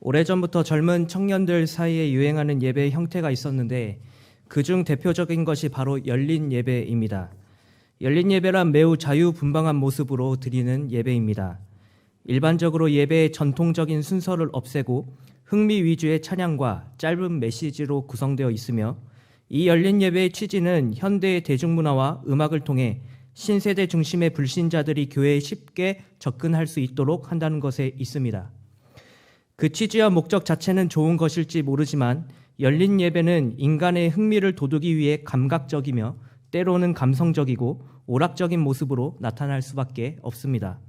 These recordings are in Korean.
오래전부터 젊은 청년들 사이에 유행하는 예배 형태가 있었는데 그중 대표적인 것이 바로 열린 예배입니다. 열린 예배란 매우 자유분방한 모습으로 드리는 예배입니다. 일반적으로 예배의 전통적인 순서를 없애고 흥미 위주의 찬양과 짧은 메시지로 구성되어 있으며 이 열린 예배의 취지는 현대의 대중문화와 음악을 통해 신세대 중심의 불신자들이 교회에 쉽게 접근할 수 있도록 한다는 것에 있습니다. 그 취지와 목적 자체는 좋은 것일지 모르지만 열린 예배는 인간의 흥미를 돋우기 위해 감각적이며 때로는 감성적이고 오락적인 모습으로 나타날 수밖에 없습니다.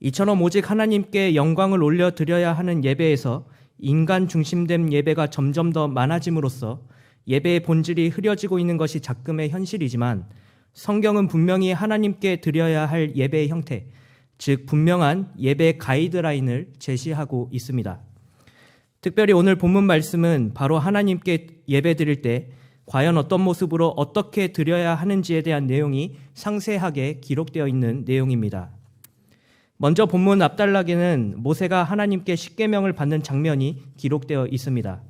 이처럼 오직 하나님께 영광을 올려드려야 하는 예배에서 인간 중심된 예배가 점점 더 많아짐으로써 예배의 본질이 흐려지고 있는 것이 작금의 현실이지만 성경은 분명히 하나님께 드려야 할 예배의 형태, 즉 분명한 예배 가이드라인을 제시하고 있습니다. 특별히 오늘 본문 말씀은 바로 하나님께 예배 드릴 때 과연 어떤 모습으로 어떻게 드려야 하는지에 대한 내용이 상세하게 기록되어 있는 내용입니다. 먼저 본문 앞단락에는 모세가 하나님께 십계명을 받는 장면이 기록되어 있습니다.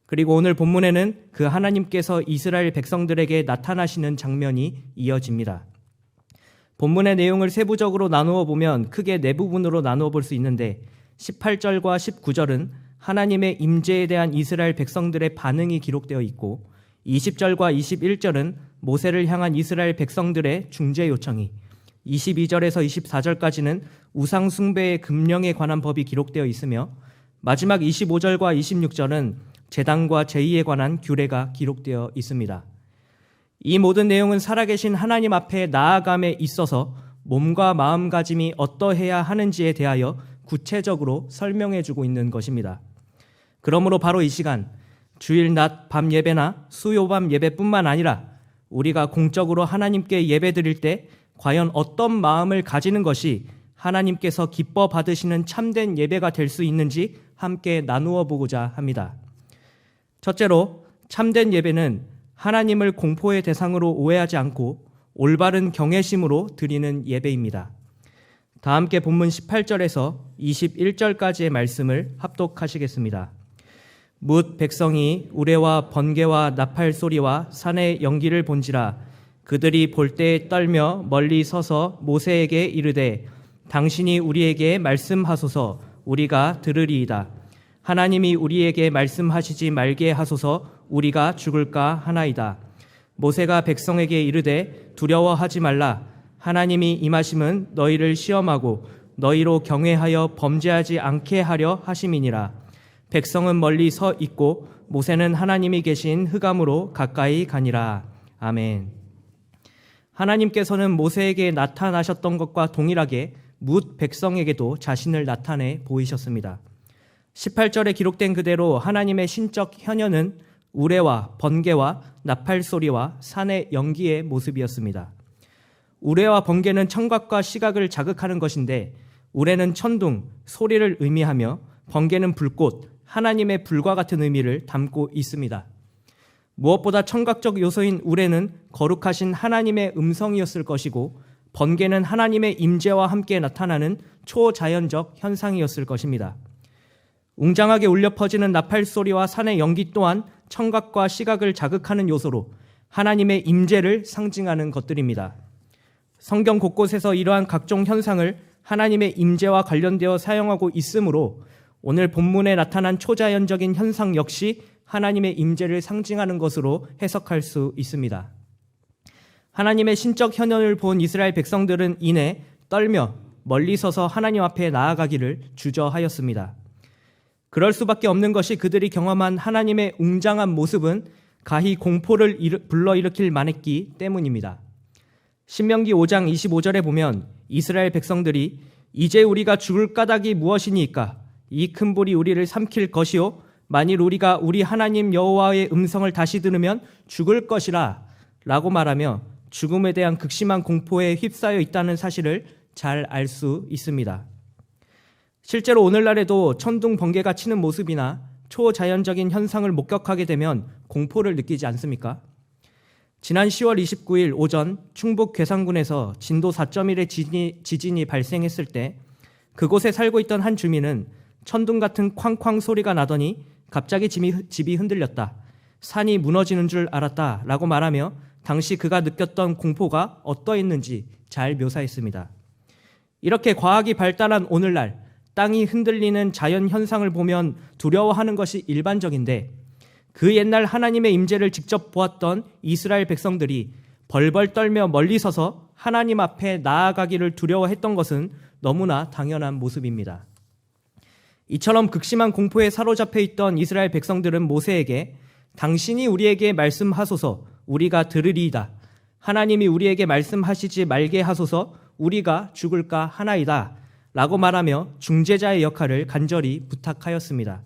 그리고 오늘 본문에는 그 하나님께서 이스라엘 백성들에게 나타나시는 장면이 이어집니다. 본문의 내용을 세부적으로 나누어 보면 크게 네 부분으로 나누어 볼 수 있는데 18절과 19절은 하나님의 임재에 대한 이스라엘 백성들의 반응이 기록되어 있고 20절과 21절은 모세를 향한 이스라엘 백성들의 중재 요청이, 22절에서 24절까지는 우상 숭배의 금령에 관한 법이 기록되어 있으며 마지막 25절과 26절은 제단과 제의에 관한 규례가 기록되어 있습니다. 이 모든 내용은 살아계신 하나님 앞에 나아감에 있어서 몸과 마음가짐이 어떠해야 하는지에 대하여 구체적으로 설명해주고 있는 것입니다. 그러므로 바로 이 시간 주일 낮 밤 예배나 수요밤 예배뿐만 아니라 우리가 공적으로 하나님께 예배 드릴 때 과연 어떤 마음을 가지는 것이 하나님께서 기뻐 받으시는 참된 예배가 될 수 있는지 함께 나누어 보고자 합니다. 첫째로 참된 예배는 하나님을 공포의 대상으로 오해하지 않고 올바른 경외심으로 드리는 예배입니다. 다 함께 본문 18절에서 21절까지의 말씀을 합독하시겠습니다. 뭇 백성이 우레와 번개와 나팔 소리와 산의 연기를 본지라 그들이 볼 때에 떨며 멀리 서서 모세에게 이르되 당신이 우리에게 말씀하소서 우리가 들으리이다. 하나님이 우리에게 말씀하시지 말게 하소서 우리가 죽을까 하나이다. 모세가 백성에게 이르되 두려워하지 말라. 하나님이 임하심은 너희를 시험하고 너희로 경외하여 범죄하지 않게 하려 하심이니라. 백성은 멀리 서 있고 모세는 하나님이 계신 흑암으로 가까이 가니라. 아멘. 하나님께서는 모세에게 나타나셨던 것과 동일하게 뭇 백성에게도 자신을 나타내 보이셨습니다. 18절에 기록된 그대로 하나님의 신적 현현은 우레와 번개와 나팔 소리와 산의 연기의 모습이었습니다. 우레와 번개는 청각과 시각을 자극하는 것인데 우레는 천둥, 소리를 의미하며 번개는 불꽃, 하나님의 불과 같은 의미를 담고 있습니다. 무엇보다 청각적 요소인 우레는 거룩하신 하나님의 음성이었을 것이고 번개는 하나님의 임재와 함께 나타나는 초자연적 현상이었을 것입니다. 웅장하게 울려 퍼지는 나팔 소리와 산의 연기 또한 청각과 시각을 자극하는 요소로 하나님의 임재를 상징하는 것들입니다. 성경 곳곳에서 이러한 각종 현상을 하나님의 임재와 관련되어 사용하고 있으므로 오늘 본문에 나타난 초자연적인 현상 역시 하나님의 임재를 상징하는 것으로 해석할 수 있습니다. 하나님의 신적 현현을 본 이스라엘 백성들은 이내 떨며 멀리 서서 하나님 앞에 나아가기를 주저하였습니다. 그럴 수밖에 없는 것이 그들이 경험한 하나님의 웅장한 모습은 가히 공포를 불러일으킬 만했기 때문입니다. 신명기 5장 25절에 보면 이스라엘 백성들이 이제 우리가 죽을 까닭이 무엇이니까 이 큰 불이 우리를 삼킬 것이요 만일 우리가 우리 하나님 여호와의 음성을 다시 들으면 죽을 것이라 라고 말하며 죽음에 대한 극심한 공포에 휩싸여 있다는 사실을 잘 알 수 있습니다. 실제로 오늘날에도 천둥 번개가 치는 모습이나 초자연적인 현상을 목격하게 되면 공포를 느끼지 않습니까? 지난 10월 29일 오전 충북 괴산군에서 진도 4.1의 지진이 발생했을 때 그곳에 살고 있던 한 주민은 천둥 같은 쾅쾅 소리가 나더니 갑자기 집이 흔들렸다. 산이 무너지는 줄 알았다 라고 말하며 당시 그가 느꼈던 공포가 어떠했는지 잘 묘사했습니다. 이렇게 과학이 발달한 오늘날 땅이 흔들리는 자연 현상을 보면 두려워하는 것이 일반적인데 그 옛날 하나님의 임재를 직접 보았던 이스라엘 백성들이 벌벌 떨며 멀리 서서 하나님 앞에 나아가기를 두려워했던 것은 너무나 당연한 모습입니다. 이처럼 극심한 공포에 사로잡혀 있던 이스라엘 백성들은 모세에게 당신이 우리에게 말씀하소서 우리가 들으리이다. 하나님이 우리에게 말씀하시지 말게 하소서 우리가 죽을까 하나이다. 라고 말하며 중재자의 역할을 간절히 부탁하였습니다.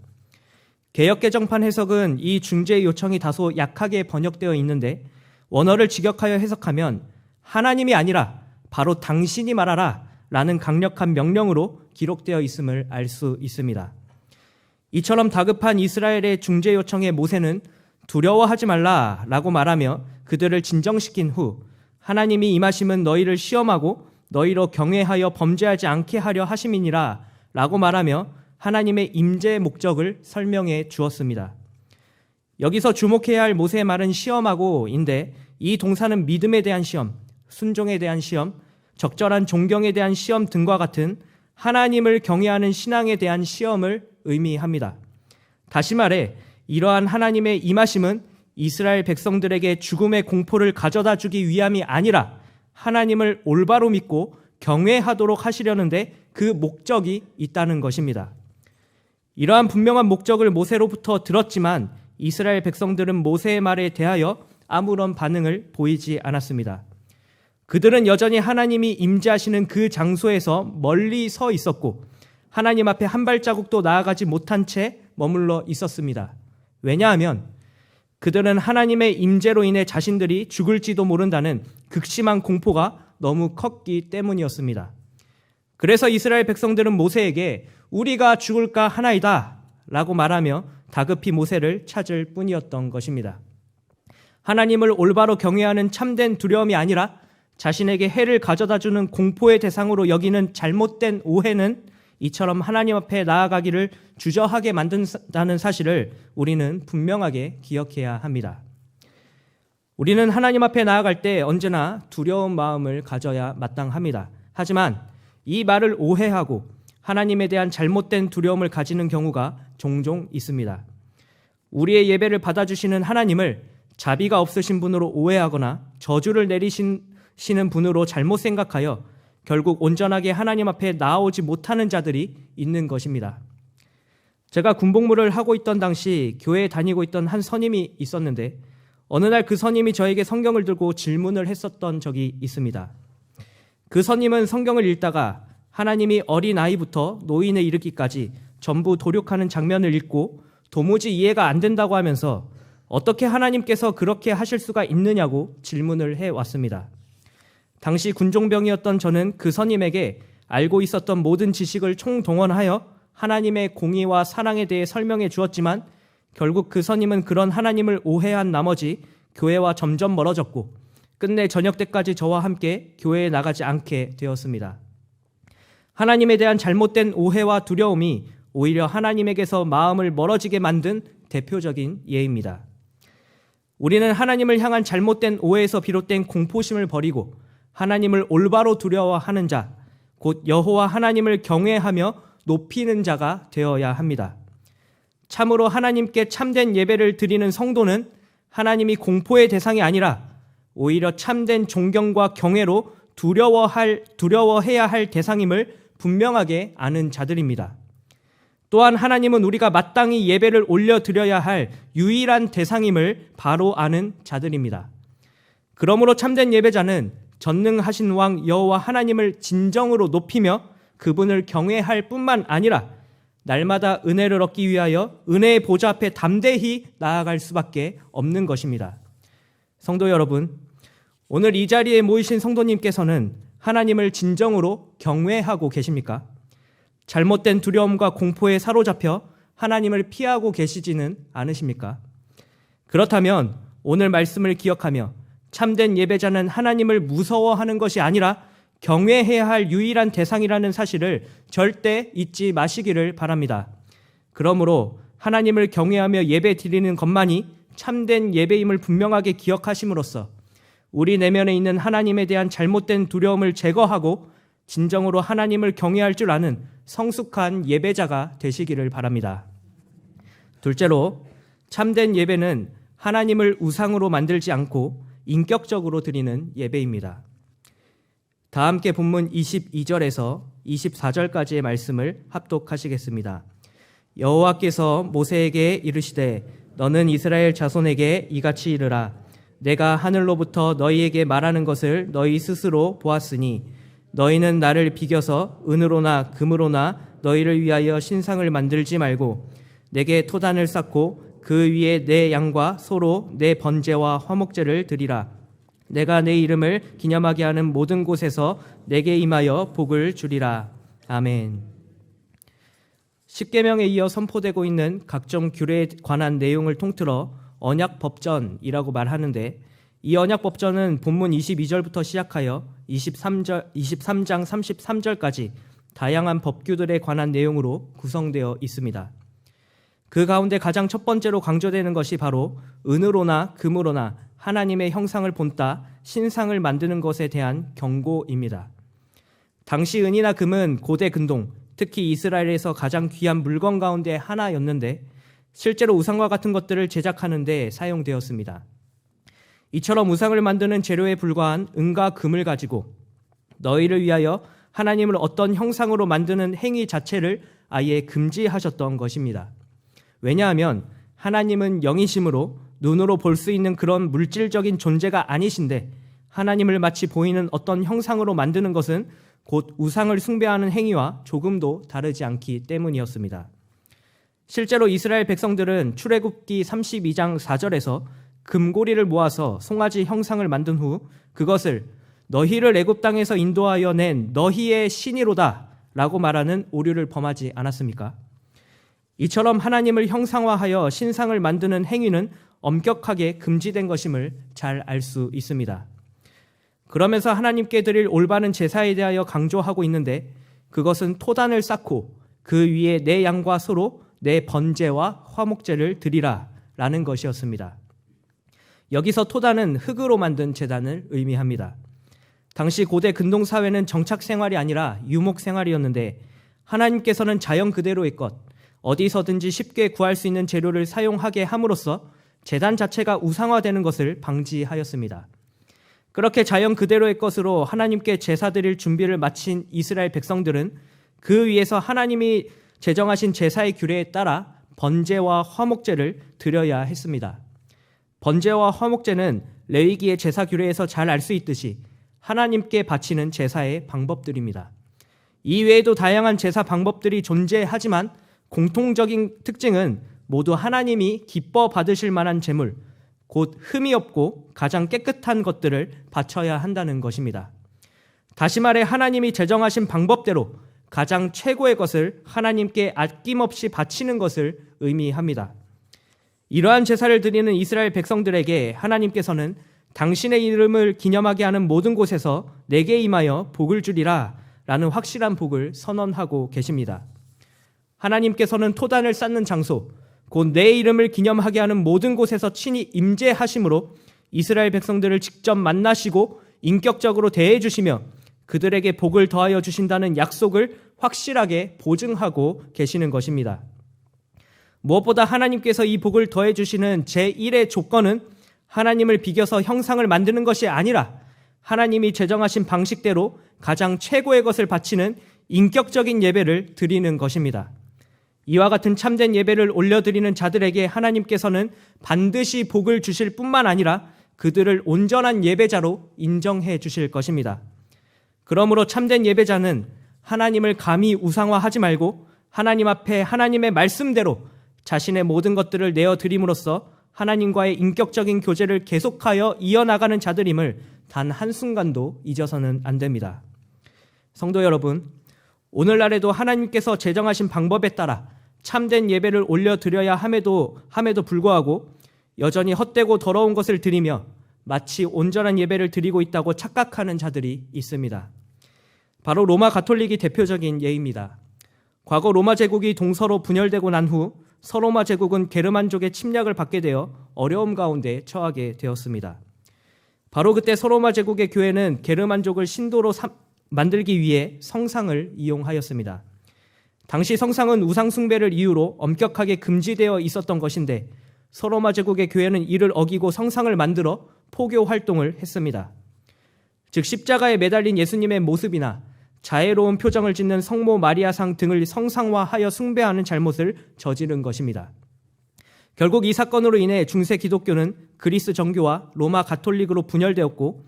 개역개정판 해석은 이 중재 요청이 다소 약하게 번역되어 있는데 원어를 직역하여 해석하면 하나님이 아니라 바로 당신이 말하라 라는 강력한 명령으로 기록되어 있음을 알 수 있습니다. 이처럼 다급한 이스라엘의 중재 요청에 모세는 두려워하지 말라 라고 말하며 그들을 진정시킨 후 하나님이 임하심은 너희를 시험하고 너희로 경외하여 범죄하지 않게 하려 하심이니라 라고 말하며 하나님의 임재의 목적을 설명해 주었습니다. 여기서 주목해야 할 모세의 말은 시험하고인데 이 동사는 믿음에 대한 시험, 순종에 대한 시험, 적절한 존경에 대한 시험 등과 같은 하나님을 경외하는 신앙에 대한 시험을 의미합니다. 다시 말해 이러한 하나님의 임하심은 이스라엘 백성들에게 죽음의 공포를 가져다 주기 위함이 아니라 하나님을 올바로 믿고 경외하도록 하시려는데 그 목적이 있다는 것입니다. 이러한 분명한 목적을 모세로부터 들었지만 이스라엘 백성들은 모세의 말에 대하여 아무런 반응을 보이지 않았습니다. 그들은 여전히 하나님이 임재하시는 그 장소에서 멀리 서 있었고 하나님 앞에 한 발자국도 나아가지 못한 채 머물러 있었습니다. 왜냐하면 그들은 하나님의 임재로 인해 자신들이 죽을지도 모른다는 극심한 공포가 너무 컸기 때문이었습니다. 그래서 이스라엘 백성들은 모세에게 우리가 죽을까 하나이다 라고 말하며 다급히 모세를 찾을 뿐이었던 것입니다. 하나님을 올바로 경외하는 참된 두려움이 아니라 자신에게 해를 가져다주는 공포의 대상으로 여기는 잘못된 오해는 이처럼 하나님 앞에 나아가기를 주저하게 만든다는 사실을 우리는 분명하게 기억해야 합니다. 우리는 하나님 앞에 나아갈 때 언제나 두려운 마음을 가져야 마땅합니다. 하지만 이 말을 오해하고 하나님에 대한 잘못된 두려움을 가지는 경우가 종종 있습니다. 우리의 예배를 받아주시는 하나님을 자비가 없으신 분으로 오해하거나 저주를 내리시는 분으로 잘못 생각하여 결국 온전하게 하나님 앞에 나아오지 못하는 자들이 있는 것입니다. 제가 군복무를 하고 있던 당시 교회에 다니고 있던 한 선임이 있었는데 어느 날 그 선임이 저에게 성경을 들고 질문을 했었던 적이 있습니다. 그 선임은 성경을 읽다가 하나님이 어린아이부터 노인에 이르기까지 전부 도륙하는 장면을 읽고 도무지 이해가 안 된다고 하면서 어떻게 하나님께서 그렇게 하실 수가 있느냐고 질문을 해왔습니다. 당시 군종병이었던 저는 그 선임에게 알고 있었던 모든 지식을 총동원하여 하나님의 공의와 사랑에 대해 설명해 주었지만 결국 그 선임은 그런 하나님을 오해한 나머지 교회와 점점 멀어졌고 끝내 저녁 때까지 저와 함께 교회에 나가지 않게 되었습니다. 하나님에 대한 잘못된 오해와 두려움이 오히려 하나님에게서 마음을 멀어지게 만든 대표적인 예입니다. 우리는 하나님을 향한 잘못된 오해에서 비롯된 공포심을 버리고 하나님을 올바로 두려워하는 자, 곧 여호와 하나님을 경외하며 높이는 자가 되어야 합니다. 참으로 하나님께 참된 예배를 드리는 성도는 하나님이 공포의 대상이 아니라 오히려 참된 존경과 경외로 두려워해야 할 대상임을 분명하게 아는 자들입니다. 또한 하나님은 우리가 마땅히 예배를 올려드려야 할 유일한 대상임을 바로 아는 자들입니다. 그러므로 참된 예배자는 전능하신 왕 여호와 하나님을 진정으로 높이며 그분을 경외할 뿐만 아니라 날마다 은혜를 얻기 위하여 은혜의 보좌 앞에 담대히 나아갈 수밖에 없는 것입니다. 성도 여러분, 오늘 이 자리에 모이신 성도님께서는 하나님을 진정으로 경외하고 계십니까? 잘못된 두려움과 공포에 사로잡혀 하나님을 피하고 계시지는 않으십니까? 그렇다면 오늘 말씀을 기억하며 참된 예배자는 하나님을 무서워하는 것이 아니라 경외해야 할 유일한 대상이라는 사실을 절대 잊지 마시기를 바랍니다. 그러므로 하나님을 경외하며 예배 드리는 것만이 참된 예배임을 분명하게 기억하심으로써 우리 내면에 있는 하나님에 대한 잘못된 두려움을 제거하고 진정으로 하나님을 경외할 줄 아는 성숙한 예배자가 되시기를 바랍니다. 둘째로, 참된 예배는 하나님을 우상으로 만들지 않고 인격적으로 드리는 예배입니다. 다 함께 본문 22절에서 24절까지의 말씀을 합독하시겠습니다. 여호와께서 모세에게 이르시되 너는 이스라엘 자손에게 이같이 이르라. 내가 하늘로부터 너희에게 말하는 것을 너희 스스로 보았으니 너희는 나를 비겨서 은으로나 금으로나 너희를 위하여 신상을 만들지 말고 내게 토단을 쌓고 그 위에 내 양과 소로 내 번제와 화목제를 드리라. 내가 내 이름을 기념하게 하는 모든 곳에서 내게 임하여 복을 주리라. 아멘. 십계명에 이어 선포되고 있는 각종 규례에 관한 내용을 통틀어 언약법전이라고 말하는데, 이 언약법전은 본문 22절부터 시작하여 23장 33절까지 다양한 법규들에 관한 내용으로 구성되어 있습니다. 그 가운데 가장 첫 번째로 강조되는 것이 바로 은으로나 금으로나 하나님의 형상을 본따 신상을 만드는 것에 대한 경고입니다. 당시 은이나 금은 고대 근동, 특히 이스라엘에서 가장 귀한 물건 가운데 하나였는데 실제로 우상과 같은 것들을 제작하는 데 사용되었습니다. 이처럼 우상을 만드는 재료에 불과한 은과 금을 가지고 너희를 위하여 하나님을 어떤 형상으로 만드는 행위 자체를 아예 금지하셨던 것입니다. 왜냐하면 하나님은 영이심으로 눈으로 볼 수 있는 그런 물질적인 존재가 아니신데 하나님을 마치 보이는 어떤 형상으로 만드는 것은 곧 우상을 숭배하는 행위와 조금도 다르지 않기 때문이었습니다. 실제로 이스라엘 백성들은 출애굽기 32장 4절에서 금고리를 모아서 송아지 형상을 만든 후 그것을 너희를 애굽 땅에서 인도하여 낸 너희의 신이로다 라고 말하는 오류를 범하지 않았습니까? 이처럼 하나님을 형상화하여 신상을 만드는 행위는 엄격하게 금지된 것임을 잘 알 수 있습니다. 그러면서 하나님께 드릴 올바른 제사에 대하여 강조하고 있는데 그것은 토단을 쌓고 그 위에 내 양과 소로 내 번제와 화목제를 드리라 라는 것이었습니다. 여기서 토단은 흙으로 만든 제단을 의미합니다. 당시 고대 근동 사회는 정착 생활이 아니라 유목 생활이었는데 하나님께서는 자연 그대로의 것, 어디서든지 쉽게 구할 수 있는 재료를 사용하게 함으로써 제단 자체가 우상화되는 것을 방지하였습니다. 그렇게 자연 그대로의 것으로 하나님께 제사 드릴 준비를 마친 이스라엘 백성들은 그 위에서 하나님이 제정하신 제사의 규례에 따라 번제와 화목제를 드려야 했습니다. 번제와 화목제는 레위기의 제사 규례에서 잘 알 수 있듯이 하나님께 바치는 제사의 방법들입니다. 이 외에도 다양한 제사 방법들이 존재하지만 공통적인 특징은 모두 하나님이 기뻐 받으실 만한 제물, 곧 흠이 없고 가장 깨끗한 것들을 바쳐야 한다는 것입니다. 다시 말해 하나님이 제정하신 방법대로 가장 최고의 것을 하나님께 아낌없이 바치는 것을 의미합니다. 이러한 제사를 드리는 이스라엘 백성들에게 하나님께서는 당신의 이름을 기념하게 하는 모든 곳에서 내게 임하여 복을 주리라 라는 확실한 복을 선언하고 계십니다. 하나님께서는 토단을 쌓는 장소, 곧 내 이름을 기념하게 하는 모든 곳에서 친히 임재하심으로 이스라엘 백성들을 직접 만나시고 인격적으로 대해 주시며 그들에게 복을 더하여 주신다는 약속을 확실하게 보증하고 계시는 것입니다. 무엇보다 하나님께서 이 복을 더해 주시는 제1의 조건은 하나님을 비겨서 형상을 만드는 것이 아니라 하나님이 제정하신 방식대로 가장 최고의 것을 바치는 인격적인 예배를 드리는 것입니다. 이와 같은 참된 예배를 올려드리는 자들에게 하나님께서는 반드시 복을 주실 뿐만 아니라 그들을 온전한 예배자로 인정해 주실 것입니다. 그러므로 참된 예배자는 하나님을 감히 우상화하지 말고 하나님 앞에 하나님의 말씀대로 자신의 모든 것들을 내어드림으로써 하나님과의 인격적인 교제를 계속하여 이어나가는 자들임을 단 한순간도 잊어서는 안 됩니다. 성도 여러분, 오늘날에도 하나님께서 제정하신 방법에 따라 참된 예배를 올려드려야 함에도 불구하고 여전히 헛되고 더러운 것을 드리며 마치 온전한 예배를 드리고 있다고 착각하는 자들이 있습니다. 바로 로마 가톨릭이 대표적인 예입니다. 과거 로마 제국이 동서로 분열되고 난 후 서로마 제국은 게르만족의 침략을 받게 되어 어려움 가운데 처하게 되었습니다. 바로 그때 서로마 제국의 교회는 게르만족을 신도로 만들기 위해 성상을 이용하였습니다. 당시 성상은 우상 숭배를 이유로 엄격하게 금지되어 있었던 것인데 서로마 제국의 교회는 이를 어기고 성상을 만들어 포교 활동을 했습니다. 즉 십자가에 매달린 예수님의 모습이나 자애로운 표정을 짓는 성모 마리아상 등을 성상화하여 숭배하는 잘못을 저지른 것입니다. 결국 이 사건으로 인해 중세 기독교는 그리스 정교와 로마 가톨릭으로 분열되었고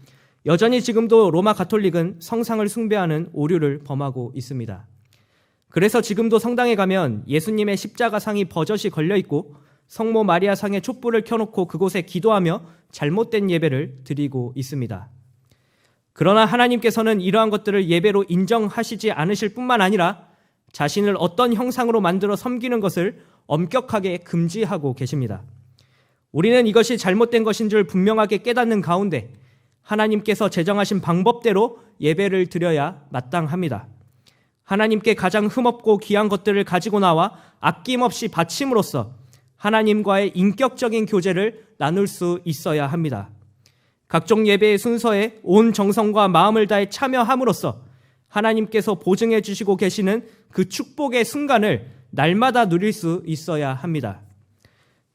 여전히 지금도 로마 가톨릭은 성상을 숭배하는 오류를 범하고 있습니다. 그래서 지금도 성당에 가면 예수님의 십자가상이 버젓이 걸려있고 성모 마리아상에 촛불을 켜놓고 그곳에 기도하며 잘못된 예배를 드리고 있습니다. 그러나 하나님께서는 이러한 것들을 예배로 인정하시지 않으실 뿐만 아니라 자신을 어떤 형상으로 만들어 섬기는 것을 엄격하게 금지하고 계십니다. 우리는 이것이 잘못된 것인 줄 분명하게 깨닫는 가운데 하나님께서 제정하신 방법대로 예배를 드려야 마땅합니다. 하나님께 가장 흠없고 귀한 것들을 가지고 나와 아낌없이 바침으로써 하나님과의 인격적인 교제를 나눌 수 있어야 합니다. 각종 예배의 순서에 온 정성과 마음을 다해 참여함으로써 하나님께서 보증해 주시고 계시는 그 축복의 순간을 날마다 누릴 수 있어야 합니다.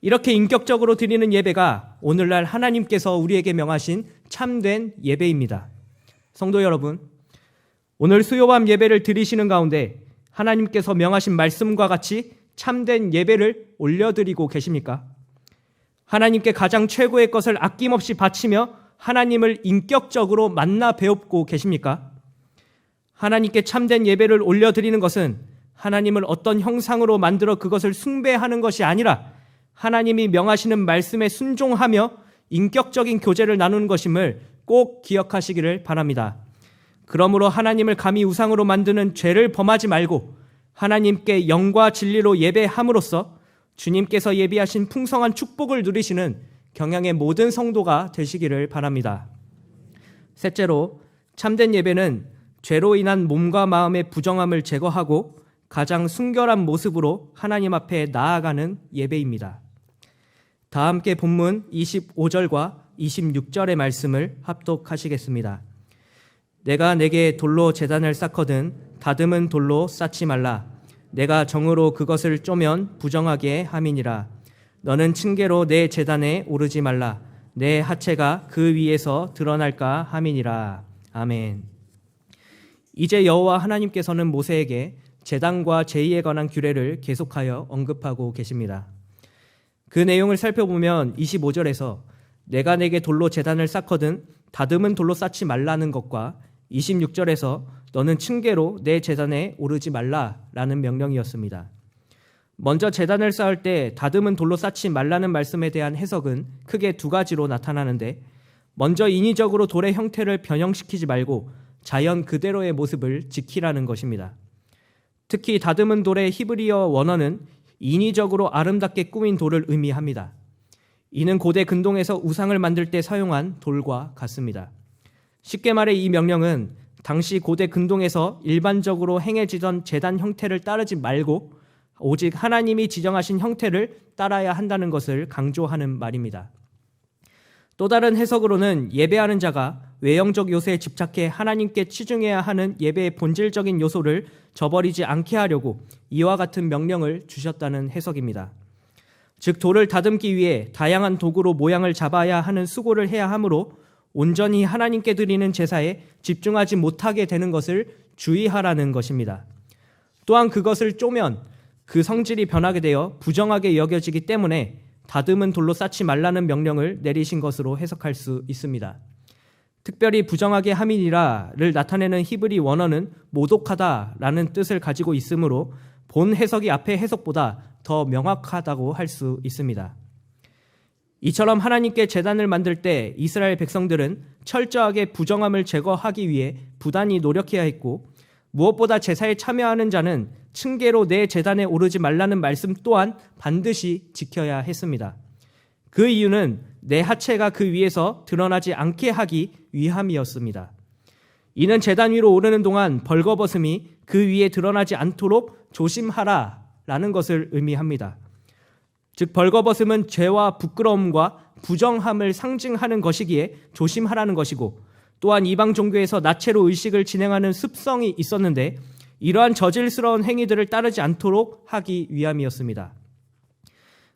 이렇게 인격적으로 드리는 예배가 오늘날 하나님께서 우리에게 명하신 참된 예배입니다. 성도 여러분, 오늘 수요밤 예배를 드리시는 가운데 하나님께서 명하신 말씀과 같이 참된 예배를 올려드리고 계십니까? 하나님께 가장 최고의 것을 아낌없이 바치며 하나님을 인격적으로 만나 배웁고 계십니까? 하나님께 참된 예배를 올려드리는 것은 하나님을 어떤 형상으로 만들어 그것을 숭배하는 것이 아니라 하나님이 명하시는 말씀에 순종하며 인격적인 교제를 나누는 것임을 꼭 기억하시기를 바랍니다. 그러므로 하나님을 감히 우상으로 만드는 죄를 범하지 말고 하나님께 영과 진리로 예배함으로써 주님께서 예비하신 풍성한 축복을 누리시는 경양의 모든 성도가 되시기를 바랍니다. 셋째로, 참된 예배는 죄로 인한 몸과 마음의 부정함을 제거하고 가장 순결한 모습으로 하나님 앞에 나아가는 예배입니다. 다 함께 본문 25절과 26절의 말씀을 합독하시겠습니다. 내가 내게 돌로 제단을 쌓거든 다듬은 돌로 쌓지 말라. 내가 정으로 그것을 쪼면 부정하게 함이니라. 너는 층계로 내 제단에 오르지 말라. 내 하체가 그 위에서 드러날까 함이니라. 아멘. 이제 여호와 하나님께서는 모세에게 제단과 제의에 관한 규례를 계속하여 언급하고 계십니다. 그 내용을 살펴보면 25절에서 내가 내게 돌로 제단을 쌓거든 다듬은 돌로 쌓지 말라는 것과 26절에서 너는 층계로 내 제단에 오르지 말라라는 명령이었습니다. 먼저 제단을 쌓을 때 다듬은 돌로 쌓지 말라는 말씀에 대한 해석은 크게 두 가지로 나타나는데, 먼저 인위적으로 돌의 형태를 변형시키지 말고 자연 그대로의 모습을 지키라는 것입니다. 특히 다듬은 돌의 히브리어 원어는 인위적으로 아름답게 꾸민 돌을 의미합니다. 이는 고대 근동에서 우상을 만들 때 사용한 돌과 같습니다. 쉽게 말해 이 명령은 당시 고대 근동에서 일반적으로 행해지던 제단 형태를 따르지 말고 오직 하나님이 지정하신 형태를 따라야 한다는 것을 강조하는 말입니다. 또 다른 해석으로는 예배하는 자가 외형적 요소에 집착해 하나님께 치중해야 하는 예배의 본질적인 요소를 저버리지 않게 하려고 이와 같은 명령을 주셨다는 해석입니다. 즉 돌을 다듬기 위해 다양한 도구로 모양을 잡아야 하는 수고를 해야 하므로 온전히 하나님께 드리는 제사에 집중하지 못하게 되는 것을 주의하라는 것입니다. 또한 그것을 쪼면 그 성질이 변하게 되어 부정하게 여겨지기 때문에 다듬은 돌로 쌓지 말라는 명령을 내리신 것으로 해석할 수 있습니다. 특별히 부정하게 함이니라를 나타내는 히브리 원어는 모독하다라는 뜻을 가지고 있으므로 본 해석이 앞의 해석보다 더 명확하다고 할 수 있습니다. 이처럼 하나님께 제단을 만들 때 이스라엘 백성들은 철저하게 부정함을 제거하기 위해 부단히 노력해야 했고, 무엇보다 제사에 참여하는 자는 층계로 내 제단에 오르지 말라는 말씀 또한 반드시 지켜야 했습니다. 그 이유는 내 하체가 그 위에서 드러나지 않게 하기 위함이었습니다. 이는 제단 위로 오르는 동안 벌거벗음이 그 위에 드러나지 않도록 조심하라라는 것을 의미합니다. 즉 벌거벗음은 죄와 부끄러움과 부정함을 상징하는 것이기에 조심하라는 것이고, 또한 이방 종교에서 나체로 의식을 진행하는 습성이 있었는데 이러한 저질스러운 행위들을 따르지 않도록 하기 위함이었습니다.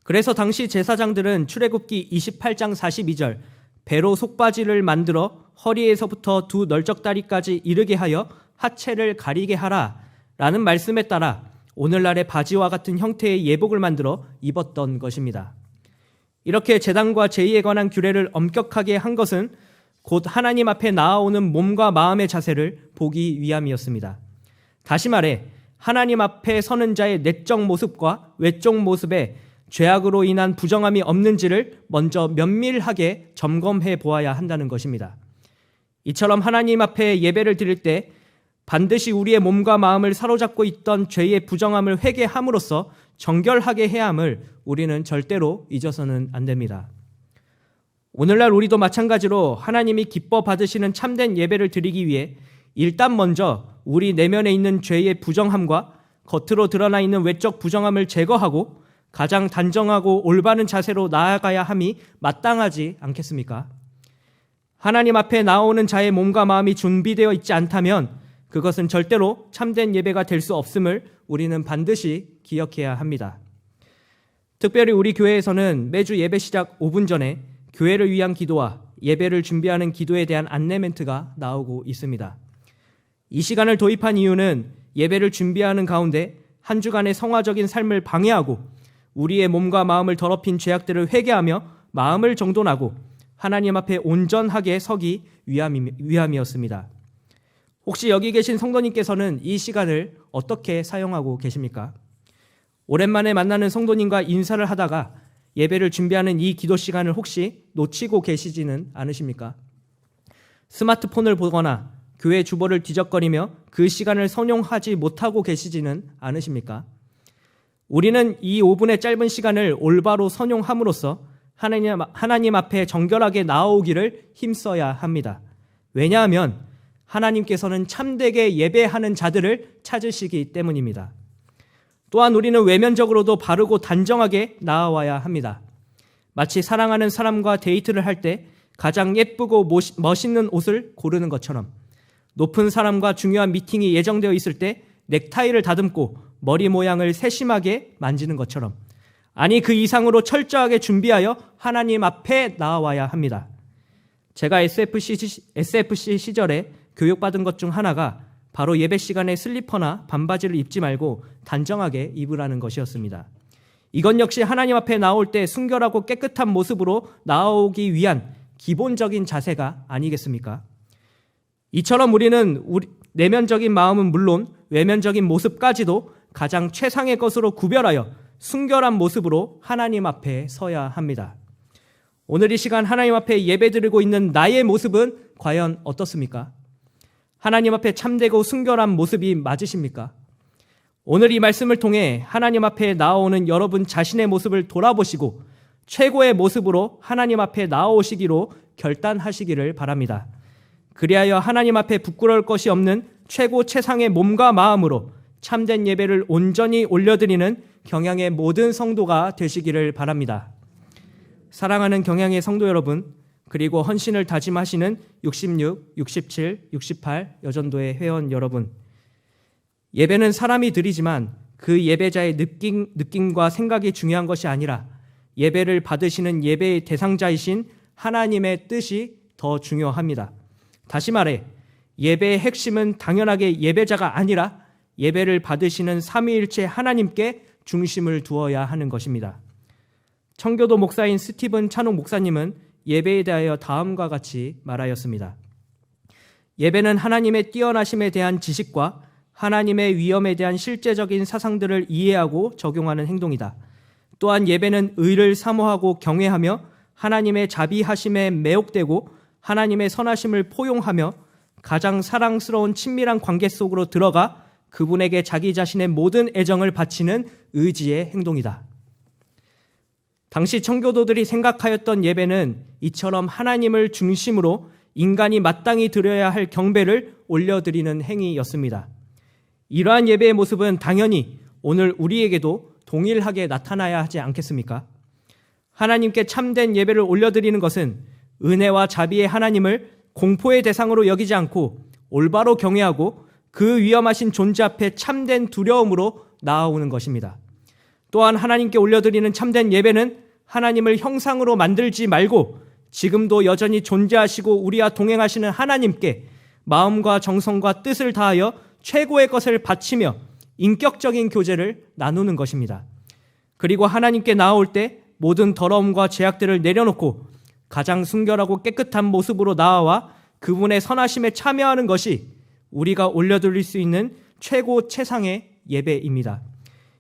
그래서 당시 제사장들은 출애굽기 28장 42절 배로 속바지를 만들어 허리에서부터 두 널쩍다리까지 이르게 하여 하체를 가리게 하라 라는 말씀에 따라 오늘날의 바지와 같은 형태의 예복을 만들어 입었던 것입니다. 이렇게 제단과 제의에 관한 규례를 엄격하게 한 것은 곧 하나님 앞에 나아오는 몸과 마음의 자세를 보기 위함이었습니다. 다시 말해 하나님 앞에 서는 자의 내적 모습과 외적 모습에 죄악으로 인한 부정함이 없는지를 먼저 면밀하게 점검해 보아야 한다는 것입니다. 이처럼 하나님 앞에 예배를 드릴 때 반드시 우리의 몸과 마음을 사로잡고 있던 죄의 부정함을 회개함으로써 정결하게 해야 함을 우리는 절대로 잊어서는 안 됩니다. 오늘날 우리도 마찬가지로 하나님이 기뻐 받으시는 참된 예배를 드리기 위해 일단 먼저 우리 내면에 있는 죄의 부정함과 겉으로 드러나 있는 외적 부정함을 제거하고 가장 단정하고 올바른 자세로 나아가야 함이 마땅하지 않겠습니까? 하나님 앞에 나오는 자의 몸과 마음이 준비되어 있지 않다면 그것은 절대로 참된 예배가 될 수 없음을 우리는 반드시 기억해야 합니다. 특별히 우리 교회에서는 매주 예배 시작 5분 전에 교회를 위한 기도와 예배를 준비하는 기도에 대한 안내 멘트가 나오고 있습니다. 이 시간을 도입한 이유는 예배를 준비하는 가운데 한 주간의 성화적인 삶을 방해하고 우리의 몸과 마음을 더럽힌 죄악들을 회개하며 마음을 정돈하고 하나님 앞에 온전하게 서기 위함이었습니다. 혹시 여기 계신 성도님께서는 이 시간을 어떻게 사용하고 계십니까? 오랜만에 만나는 성도님과 인사를 하다가 예배를 준비하는 이 기도 시간을 혹시 놓치고 계시지는 않으십니까? 스마트폰을 보거나 교회 주보를 뒤적거리며 그 시간을 선용하지 못하고 계시지는 않으십니까? 우리는 이 5분의 짧은 시간을 올바로 선용함으로써 하나님 앞에 정결하게 나아오기를 힘써야 합니다. 왜냐하면 하나님께서는 참되게 예배하는 자들을 찾으시기 때문입니다. 또한 우리는 외면적으로도 바르고 단정하게 나아와야 합니다. 마치 사랑하는 사람과 데이트를 할 때 가장 예쁘고 멋있는 옷을 고르는 것처럼 높은 사람과 중요한 미팅이 예정되어 있을 때 넥타이를 다듬고 머리 모양을 세심하게 만지는 것처럼, 아니 그 이상으로 철저하게 준비하여 하나님 앞에 나아와야 합니다. 제가 SFC 시절에 교육받은 것 중 하나가 바로 예배 시간에 슬리퍼나 반바지를 입지 말고 단정하게 입으라는 것이었습니다. 이건 역시 하나님 앞에 나올 때 순결하고 깨끗한 모습으로 나아오기 위한 기본적인 자세가 아니겠습니까? 이처럼 우리는 내면적인 마음은 물론 외면적인 모습까지도 가장 최상의 것으로 구별하여 순결한 모습으로 하나님 앞에 서야 합니다. 오늘 이 시간 하나님 앞에 예배드리고 있는 나의 모습은 과연 어떻습니까? 하나님 앞에 참되고 순결한 모습이 맞으십니까? 오늘 이 말씀을 통해 하나님 앞에 나아오는 여러분 자신의 모습을 돌아보시고 최고의 모습으로 하나님 앞에 나아오시기로 결단하시기를 바랍니다. 그리하여 하나님 앞에 부끄러울 것이 없는 최고 최상의 몸과 마음으로 참된 예배를 온전히 올려드리는 경향의 모든 성도가 되시기를 바랍니다. 사랑하는 경향의 성도 여러분, 그리고 헌신을 다짐하시는 66, 67, 68 여전도의 회원 여러분, 예배는 사람이 드리지만 그 예배자의 느낌과 생각이 중요한 것이 아니라 예배를 받으시는 예배의 대상자이신 하나님의 뜻이 더 중요합니다. 다시 말해 예배의 핵심은 당연하게 예배자가 아니라 예배를 받으시는 삼위일체 하나님께 중심을 두어야 하는 것입니다. 청교도 목사인 스티븐 찬옥 목사님은 예배에 대하여 다음과 같이 말하였습니다. 예배는 하나님의 뛰어나심에 대한 지식과 하나님의 위엄에 대한 실제적인 사상들을 이해하고 적용하는 행동이다. 또한 예배는 의를 사모하고 경외하며 하나님의 자비하심에 매혹되고 하나님의 선하심을 포용하며 가장 사랑스러운 친밀한 관계 속으로 들어가 그분에게 자기 자신의 모든 애정을 바치는 의지의 행동이다. 당시 청교도들이 생각하였던 예배는 이처럼 하나님을 중심으로 인간이 마땅히 드려야 할 경배를 올려드리는 행위였습니다. 이러한 예배의 모습은 당연히 오늘 우리에게도 동일하게 나타나야 하지 않겠습니까? 하나님께 참된 예배를 올려드리는 것은 은혜와 자비의 하나님을 공포의 대상으로 여기지 않고 올바로 경외하고 그 위험하신 존재 앞에 참된 두려움으로 나아오는 것입니다. 또한 하나님께 올려드리는 참된 예배는 하나님을 형상으로 만들지 말고 지금도 여전히 존재하시고 우리와 동행하시는 하나님께 마음과 정성과 뜻을 다하여 최고의 것을 바치며 인격적인 교제를 나누는 것입니다. 그리고 하나님께 나아올 때 모든 더러움과 죄악들을 내려놓고 가장 순결하고 깨끗한 모습으로 나아와 그분의 선하심에 참여하는 것이 우리가 올려드릴 수 있는 최고 최상의 예배입니다.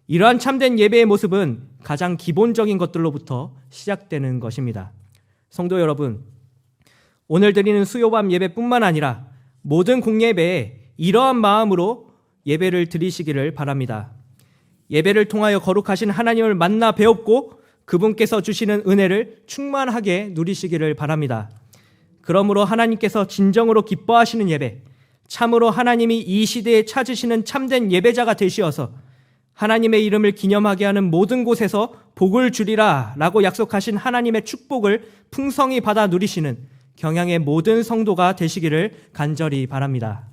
이러한 참된 예배의 모습은 가장 기본적인 것들로부터 시작되는 것입니다. 성도 여러분, 오늘 드리는 수요밤 예배뿐만 아니라 모든 공예배에 이러한 마음으로 예배를 드리시기를 바랍니다. 예배를 통하여 거룩하신 하나님을 만나 배웁고 그분께서 주시는 은혜를 충만하게 누리시기를 바랍니다. 그러므로 하나님께서 진정으로 기뻐하시는 예배, 참으로 하나님이 이 시대에 찾으시는 참된 예배자가 되시어서 하나님의 이름을 기념하게 하는 모든 곳에서 복을 주리라 라고 약속하신 하나님의 축복을 풍성히 받아 누리시는 경양의 모든 성도가 되시기를 간절히 바랍니다.